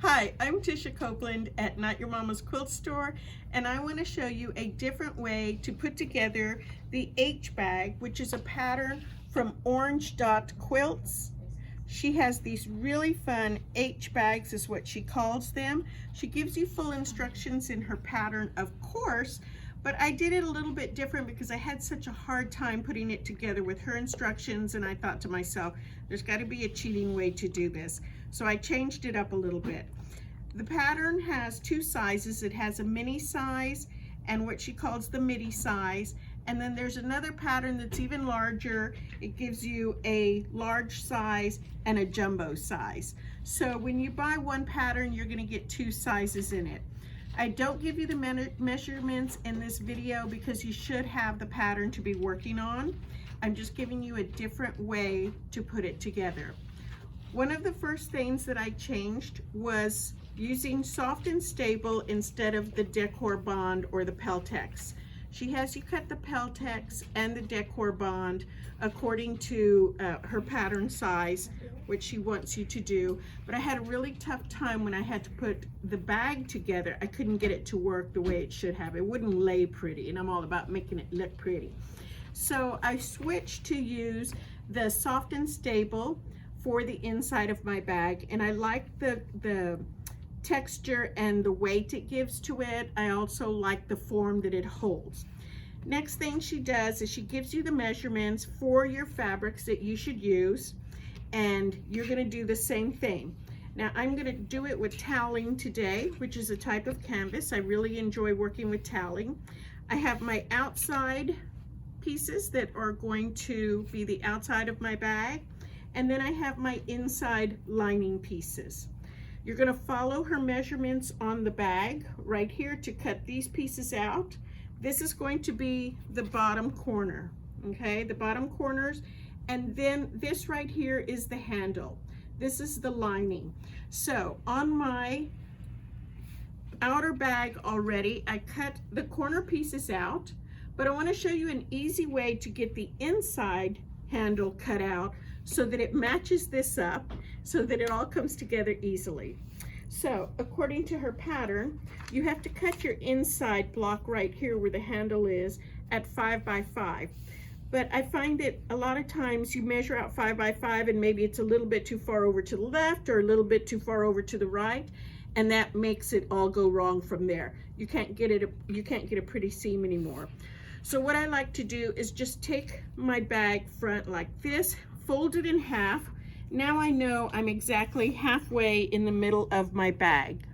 Hi, I'm Tisha Copeland at Not Your Mama's Quilt Store, and I want to show you a different way to put together the H bag, which is a pattern from Orange Dot Quilts. She has these really fun H bags is what she calls them. She gives you full instructions in her pattern, of course, but I did it a little bit different because I had such a hard time putting it together with her instructions, and I thought to myself, there's got to be a cheating way to do this. So I changed it up a little bit. The pattern has two sizes. It has a mini size and what she calls the midi size. And then there's another pattern that's even larger. It gives you a large size and a jumbo size. So when you buy one pattern, you're gonna get two sizes in it. I don't give you the measurements in this video because you should have the pattern to be working on. I'm just giving you a different way to put it together. One of the first things that I changed was using soft and stable instead of the Decor Bond or the Peltex. She has you cut the Peltex and the Decor Bond according to her pattern size, which she wants you to do. But I had a really tough time when I had to put the bag together. I couldn't get it to work the way it should have. It wouldn't lay pretty, and I'm all about making it look pretty. So I switched to use the soft and stable for the inside of my bag, and I like the texture and the weight it gives to it. I also like the form that it holds. Next thing she does is she gives you the measurements for your fabrics that you should use, and you're going to do the same thing. Now I'm going to do it with toweling today, which is a type of canvas. I really enjoy working with toweling. I have my outside pieces that are going to be the outside of my bag, and then I have my inside lining pieces. You're going to follow her measurements on the bag right here to cut these pieces out. This is going to be the bottom corner, okay, the bottom corners, and then this right here is the handle. This is the lining. So on my outer bag already, I cut the corner pieces out, but I want to show you an easy way to get the inside handle cut out so that it matches this up, so that it all comes together easily. So according to her pattern, you have to cut your inside block right here where the handle is at 5 by 5. But I find that a lot of times you measure out 5 by 5 and maybe it's a little bit too far over to the left or a little bit too far over to the right, and that makes it all go wrong from there. You can't get a pretty seam anymore. So what I like to do is just take my bag front like this, fold it in half. Now I know I'm exactly halfway in the middle of my bag.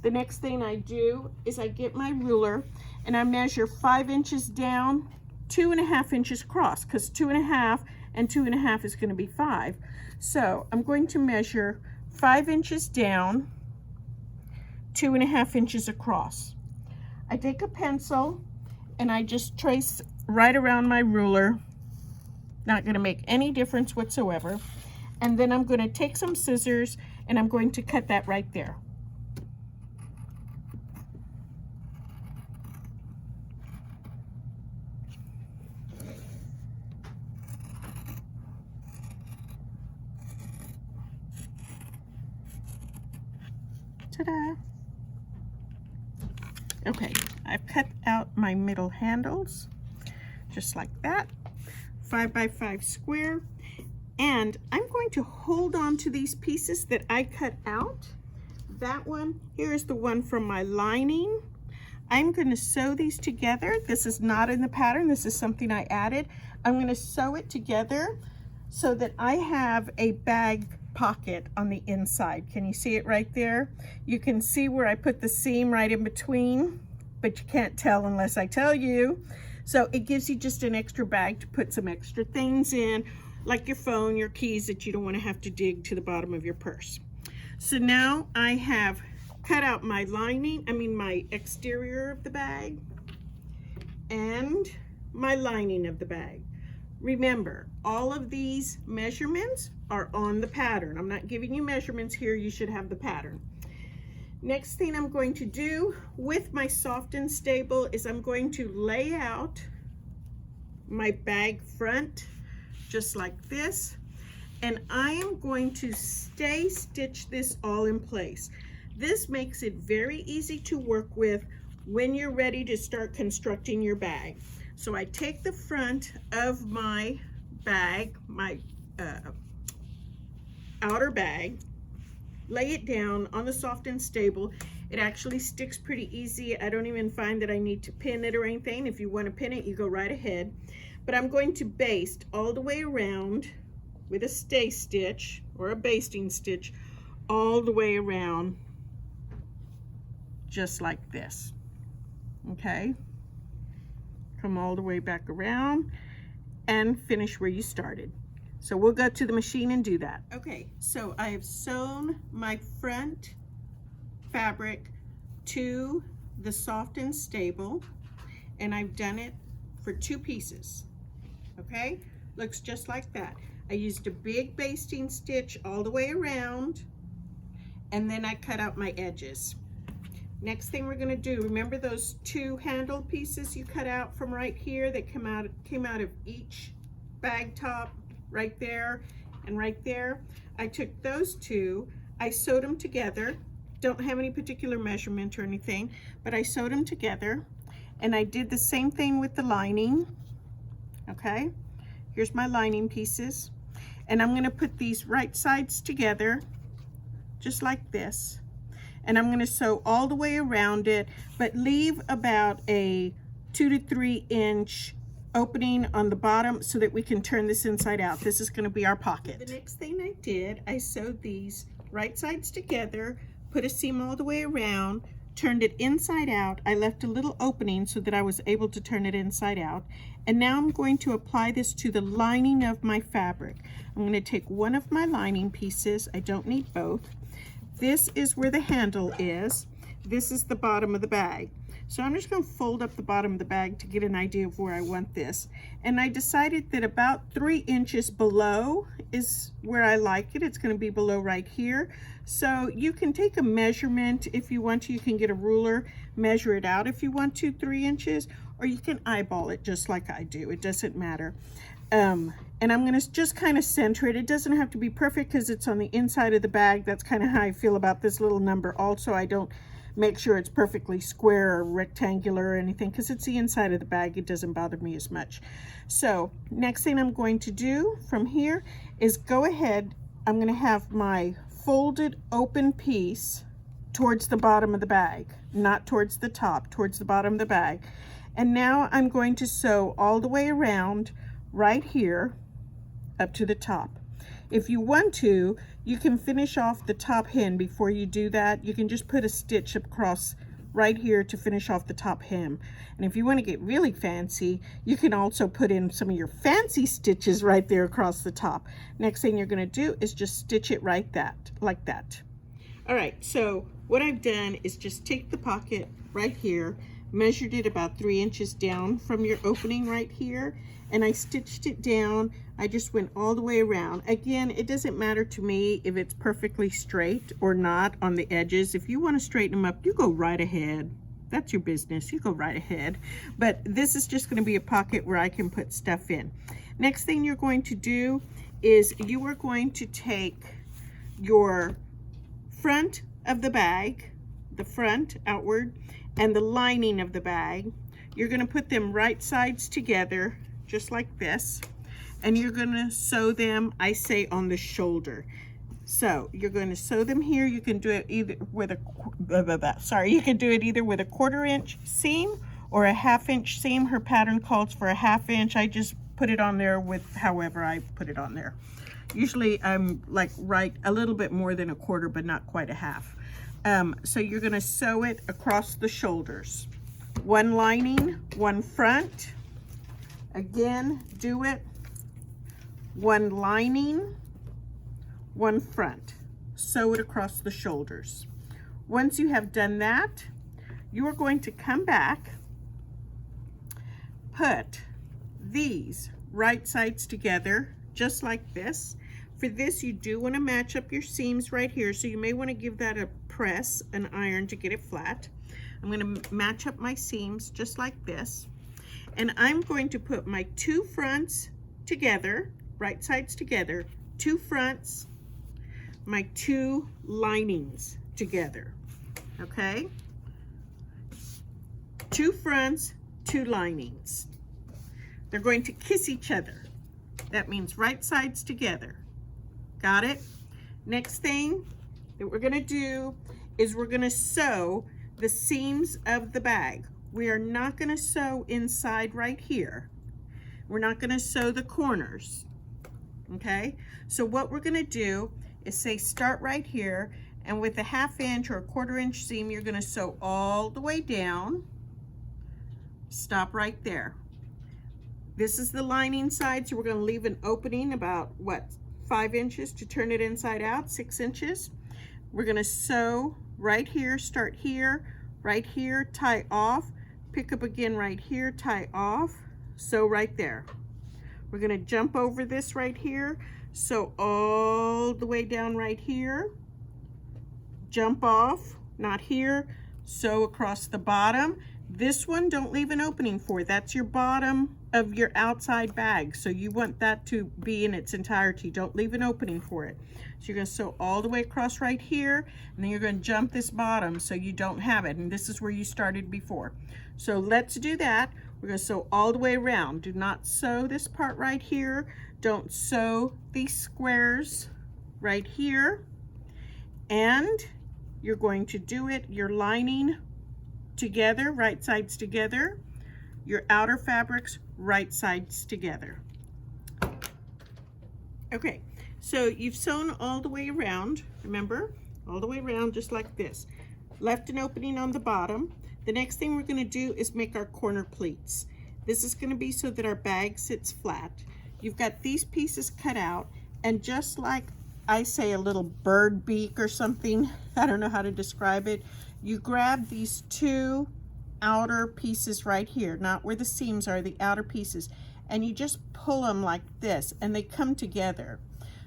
The next thing I do is I get my ruler and I measure 5 inches down, 2.5 inches across, because 2.5 and 2.5 is going to be 5. So I'm going to measure 5 inches down, 2.5 inches across. I take a pencil and I just trace right around my ruler. Not going to make any difference whatsoever. And then I'm going to take some scissors and I'm going to cut that right there. Ta-da! Okay, I've cut out my middle handles just like that, 5 by 5 square. And I'm going to hold on to these pieces that I cut out. That one, here is the one from my lining. I'm going to sew these together. This is not in the pattern. This is something I added. I'm going to sew it together so that I have a bag pocket on the inside. Can you see it right there? You can see where I put the seam right in between, but you can't tell unless I tell you. So it gives you just an extra bag to put some extra things in, like your phone, your keys that you don't want to have to dig to the bottom of your purse. So now I have cut out my lining, my exterior of the bag and my lining of the bag. Remember, all of these measurements are on the pattern. I'm not giving you measurements here, you should have the pattern. Next thing I'm going to do with my soft and stable is I'm going to lay out my bag front just like this, and I am going to stay stitch this all in place. This makes it very easy to work with when you're ready to start constructing your bag. So I take the front of my bag, my outer bag, lay it down on the soft and stable. It actually sticks pretty easy. I don't even find that I need to pin it or anything. If you want to pin it, you go right ahead. But I'm going to baste all the way around with a stay stitch or a basting stitch all the way around, just like this. Okay, come all the way back around and finish where you started. So we'll go to the machine and do that. Okay, so I have sewn my front fabric to the soft and stable, and I've done it for 2 pieces. Okay, looks just like that. I used a big basting stitch all the way around, and then I cut out my edges. Next thing we're going to do, remember those 2 handle pieces you cut out from right here that came out of each bag top, right there and right there? I took those 2, I sewed them together. Don't have any particular measurement or anything, but I sewed them together, and I did the same thing with the lining. Okay, here's my lining pieces, and I'm going to put these right sides together just like this, and I'm going to sew all the way around it, but leave about a 2 to 3 inch opening on the bottom so that we can turn this inside out. This is going to be our pocket. The next thing I did, I sewed these right sides together, put a seam all the way around, turned it inside out. I left a little opening so that I was able to turn it inside out. And now I'm going to apply this to the lining of my fabric. I'm going to take one of my lining pieces. I don't need both. This is where the handle is. This is the bottom of the bag. So I'm just going to fold up the bottom of the bag to get an idea of where I want this. And I decided that about 3 inches below is where I like it. It's going to be below right here. So you can take a measurement if you want to. You can get a ruler, measure it out if you want to, 3 inches, or you can eyeball it just like I do. It doesn't matter. And I'm going to just kind of center it. It doesn't have to be perfect because it's on the inside of the bag. That's kind of how I feel about this little number. Also, I don't make sure it's perfectly square or rectangular or anything because it's the inside of the bag. It doesn't bother me as much. So next thing I'm going to do from here is go ahead. I'm going to have my folded open piece towards the bottom of the bag, not towards the top, towards the bottom of the bag. And now I'm going to sew all the way around right here up to the top. If you want to, you can finish off the top hem before you do that. You can just put a stitch across right here to finish off the top hem. And if you want to get really fancy, you can also put in some of your fancy stitches right there across the top. Next thing you're going to do is just stitch it like that. All right, so what I've done is just take the pocket right here, measured it about 3 inches down from your opening right here, and I stitched it down. I just went all the way around. Again, it doesn't matter to me if it's perfectly straight or not on the edges. If you want to straighten them up, you go right ahead. That's your business. You go right ahead. But this is just going to be a pocket where I can put stuff in. Next thing you're going to do is you are going to take your front of the bag, the front outward, and the lining of the bag. You're going to put them right sides together just like this, and you're going to sew them, I say, on the shoulder. So you're going to sew them here. You can do it either with a you can do it either with a 1/4 inch seam or a 1/2 inch seam. Her pattern calls for a 1/2 inch. I just put it on there with however I put it on there. Usually I'm like right a little bit more than a 1/4, but not quite a 1/2. So you're going to sew it across the shoulders. One lining, one front. Again, do it. One lining, one front. Sew it across the shoulders. Once you have done that, you are going to come back, put these right sides together just like this. For this, you do want to match up your seams right here, so you may want to give that a press, an iron, to get it flat. I'm going to match up my seams just like this, and I'm going to put my 2 fronts together, right sides together, two fronts, my two linings together, okay? Two fronts, two linings. They're going to kiss each other. That means right sides together. Got it? Next thing that we're gonna do is we're gonna sew the seams of the bag. We are not gonna sew inside right here. We're not gonna sew the corners, okay? So what we're gonna do is say start right here, and with a 1/2 inch or a 1/4 inch seam, you're gonna sew all the way down. Stop right there. This is the lining side, so we're gonna leave an opening about, what, 5 inches to turn it inside out, 6 inches. We're gonna sew right here, start here, right here, tie off, pick up again right here, tie off, sew right there. We're gonna jump over this right here, sew all the way down right here, jump off, not here, sew across the bottom. This one, don't leave an opening for. That's your bottom of your outside bag, so you want that to be in its entirety. Don't leave an opening for it. So you're going to sew all the way across right here, and then you're going to jump this bottom so you don't have it, and this is where you started before. So let's do that. We're going to sew all the way around. Do not sew this part right here. Don't sew these squares right here, and you're going to do it, your lining together, right sides together, your outer fabrics, right sides together. Okay, so you've sewn all the way around, remember, all the way around just like this. Left an opening on the bottom. The next thing we're going to do is make our corner pleats. This is going to be so that our bag sits flat. You've got these pieces cut out, and just like I say a little bird beak or something, I don't know how to describe it, you grab these two outer pieces right here, not where the seams are, the outer pieces, and you just pull them like this, and they come together.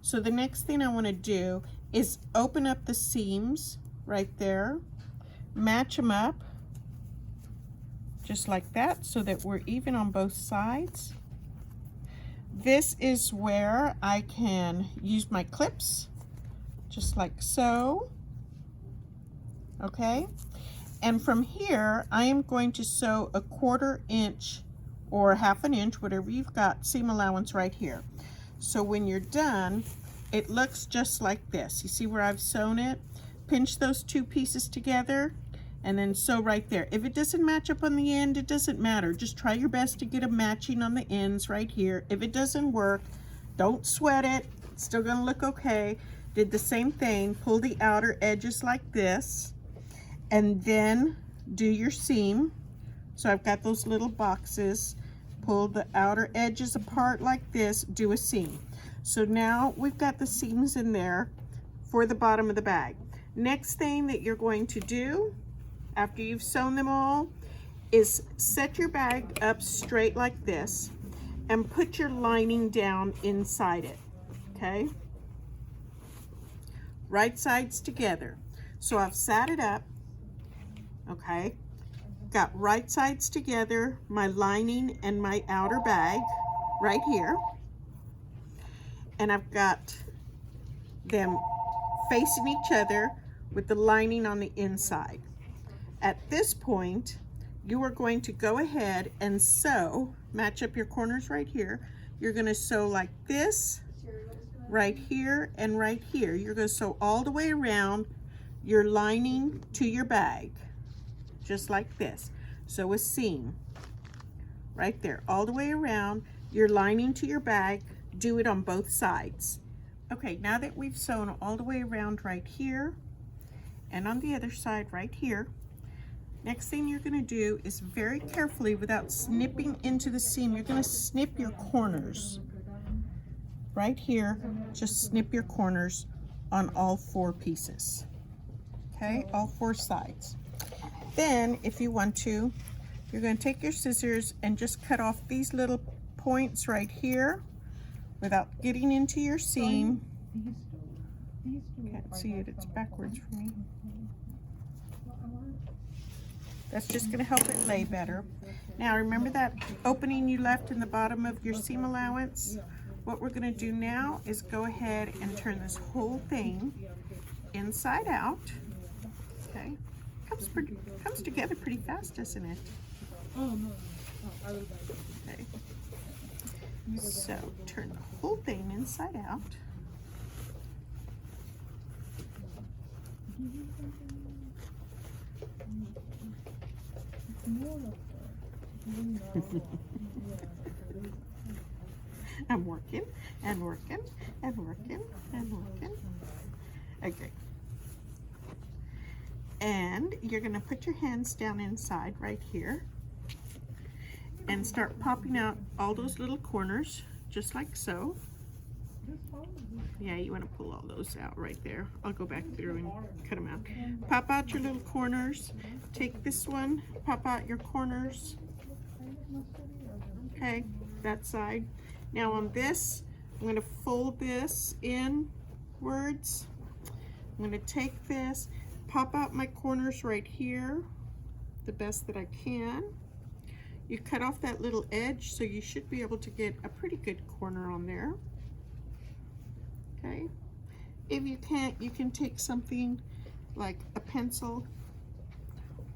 So the next thing I want to do is open up the seams right there, match them up just like that so that we're even on both sides. This is where I can use my clips, just like so. Okay, and from here I am going to sew a 1/4 inch or 1/2 inch, whatever you've got, seam allowance right here. So when you're done, it looks just like this. You see where I've sewn it? Pinch those two pieces together and then sew right there. If it doesn't match up on the end, it doesn't matter. Just try your best to get a matching on the ends right here. If it doesn't work, don't sweat it. It's still gonna look okay. Did the same thing, pull the outer edges like this, and then do your seam. So I've got those little boxes. Pull the outer edges apart like this, do a seam. So now we've got the seams in there for the bottom of the bag. Next thing that you're going to do after you've sewn them all is set your bag up straight like this and put your lining down inside it, okay? Right sides together. So I've sat it up, okay? Got right sides together, my lining and my outer bag right here. And I've got them facing each other with the lining on the inside. At this point, you are going to go ahead and sew, match up your corners right here. You're going to sew like this, right here, and right here. You're going to sew all the way around your lining to your bag, just like this. Sew a seam right there, all the way around your lining to your bag. Do it on both sides. Okay, now that we've sewn all the way around right here and on the other side right here, next thing you're going to do is very carefully, without snipping into the seam, you're going to snip your corners right here. Just snip your corners on all 4 pieces, okay, all 4 sides. Then if you want to, you're going to take your scissors and just cut off these little points right here without getting into your seam. Can't see it, it's backwards for me. That's just going to help it lay better. Now remember that opening you left in the bottom of your seam allowance? What we're going to do now is go ahead and turn this whole thing inside out. Okay, comes together pretty fast, doesn't it? Okay, so turn the whole thing inside out. I'm working and working and working and working. Okay. And you're going to put your hands down inside right here and start popping out all those little corners, just like so. Yeah, you want to pull all those out right there. I'll go back through and cut them out. Pop out your little corners. Take this one, pop out your corners. Okay, that side. Now on this, I'm going to fold this inwards. I'm going to take this, pop out my corners right here the best that I can. You cut off that little edge, so you should be able to get a pretty good corner on there. Okay, if you can't, you can take something like a pencil,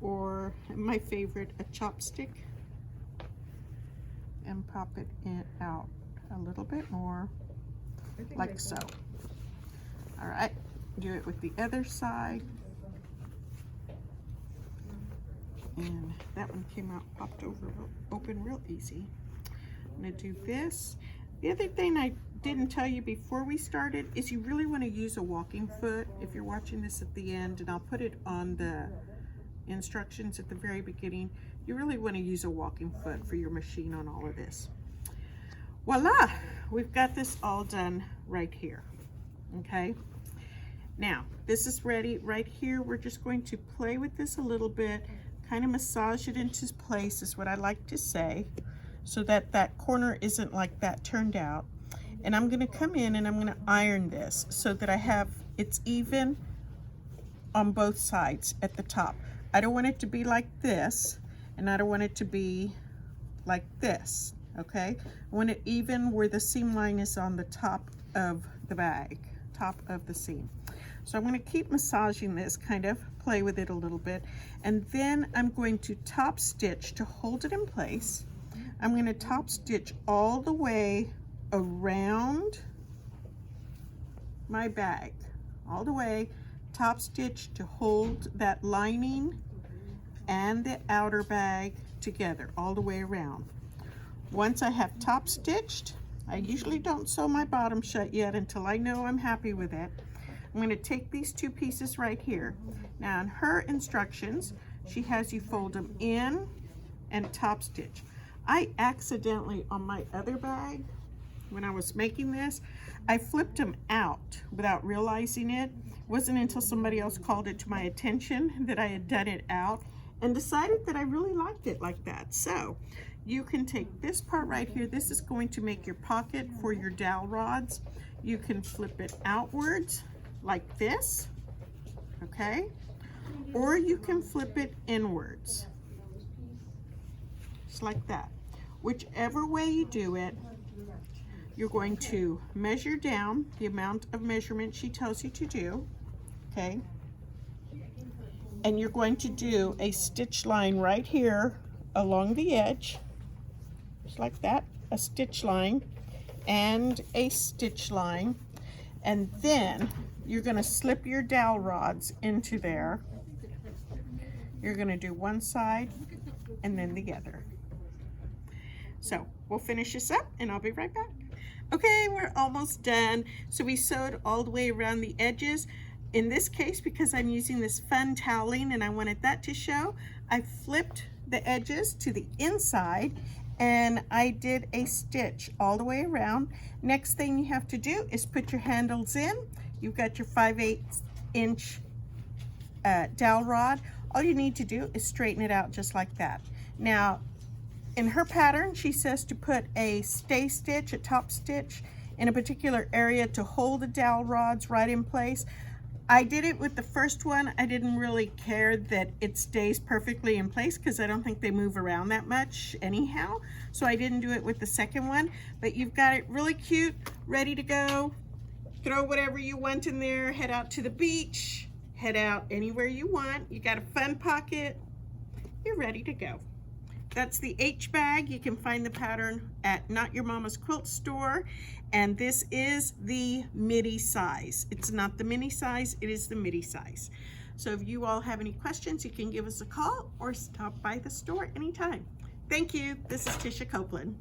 or my favorite, a chopstick, and pop it out a little bit more, like so. All right, do it with the other side. And that one came out, popped open real easy. I'm gonna do this. The other thing I didn't tell you before we started is you really want to use a walking foot if you're watching this at the end, and I'll put it on the instructions at the very beginning. You really want to use a walking foot for your machine on all of this. Voila, we've got this all done right here. Okay, now this is ready right here. We're just going to play with this a little bit, kind of massage it into place is what I like to say, so that that corner isn't like that turned out. And I'm going to come in and I'm going to iron this so that I have it's even on both sides at the top. I don't want it to be like this, and I don't want it to be like this. Okay, I want it even where the seam line is on the top of the bag, top of the seam. So I'm going to keep massaging this, kind of play with it a little bit, and then I'm going to top stitch to hold it in place. I'm going to top stitch all the way around my bag, all the way, top stitch to hold that lining and the outer bag together all the way around. Once I have top stitched, I usually don't sew my bottom shut yet until I know I'm happy with it. I'm going to take these two pieces right here. Now in her instructions, she has you fold them in and top stitch. I accidentally, on my other bag, when I was making this, I flipped them out without realizing it. It wasn't until somebody else called it to my attention that I had done it out, and decided that I really liked it like that. So you can take this part right here. This is going to make your pocket for your dowel rods. You can flip it outwards like this, okay? Or you can flip it inwards, just like that. Whichever way you do it, you're going to measure down the amount of measurement she tells you to do, okay? And you're going to do a stitch line right here along the edge, just like that, a stitch line and a stitch line. And then you're going to slip your dowel rods into there. You're going to do one side and then the other. So we'll finish this up and I'll be right back. Okay, we're almost done. So we sewed all the way around the edges. In this case, because I'm using this fun toweling and I wanted that to show, I flipped the edges to the inside and I did a stitch all the way around. Next thing you have to do is put your handles in. You've got your 5/8 inch dowel rod. All you need to do is straighten it out just like that. Now, in her pattern, she says to put a stay stitch, a top stitch, in a particular area to hold the dowel rods right in place. I did it with the first one. I didn't really care that it stays perfectly in place because I don't think they move around that much anyhow. So I didn't do it with the second one, but you've got it really cute, ready to go. Throw whatever you want in there, head out to the beach, head out anywhere you want. You got a fun pocket, you're ready to go. That's the H bag. You can find the pattern at Not Your Mama's Quilt Store. And this is the midi size. It's not the mini size, it is the midi size. So if you all have any questions, you can give us a call or stop by the store anytime. Thank you. This is Tisha Copeland.